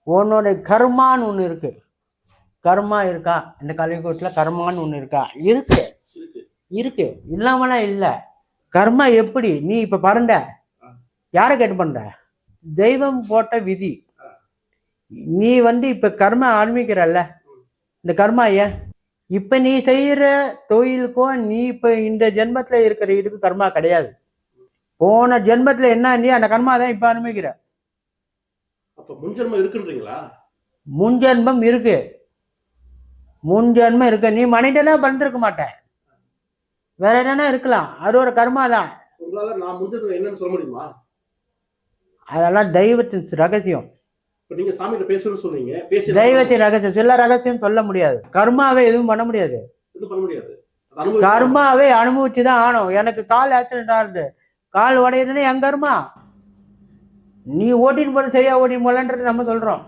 உன்னோட கர்மான்னு ஒன்று இருக்கு. கர்மா இருக்கா இந்த கலியுகத்தில்? கர்மான்னு ஒன்று இருக்கா? இருக்கு, இருக்கு, இல்லாமலாம் இல்லை. கர்மா எப்படி? நீ இப்ப பறந்த யாரை கேட்டு பண்ற? தெய்வம் போட்ட விதி. நீ இப்ப கர்மா ஆரம்பிக்கிறல்ல, இந்த கர்மா ஏன் இப்ப நீ செய்யற தொழிலுக்கும் நீ இப்ப இந்த ஜென்மத்துல இருக்கிற இதுக்கு கர்மா கிடையாது. போன ஜென்மத்துல என்ன நீ அந்த கர்மா தான் இப்ப அனுபவிக்கிற. அப்ப முன்ஜென்மம் இருக்குன்றீங்களா? முன்ஜென்மம் இருக்கு, முன்ஜென்மம் இருக்கு. நீ மனிதனா பிறந்திருக்க மாட்டேன், வேற என்னன்னா இருக்கலாம். அது ஒரு கர்மா தான். உங்களால நான் முன்ஜென்மம் என்னன்னு சொல்ல முடியுமா? அதெல்லாம் தெய்வத்தின் ரகசியம். நீங்க சாமிகிட்ட பேசணும்னு சொன்னீங்க, தெய்வத்தின் ரகசியம். சில ரகசியம் சொல்ல முடியாது. கர்மாவே எதுவும் பண்ண முடியாது. கர்மாவே அனுபவிச்சுதான் ஆனோம். எனக்கு கால் ஆக்சிடென்ட் ஆகுது, கால் உடையுதுன்னு என் கர்மா. நீ ஓட்டின்னு போறது சரியா ஓட்டின்னு போலன்றது நம்ம சொல்றோம்.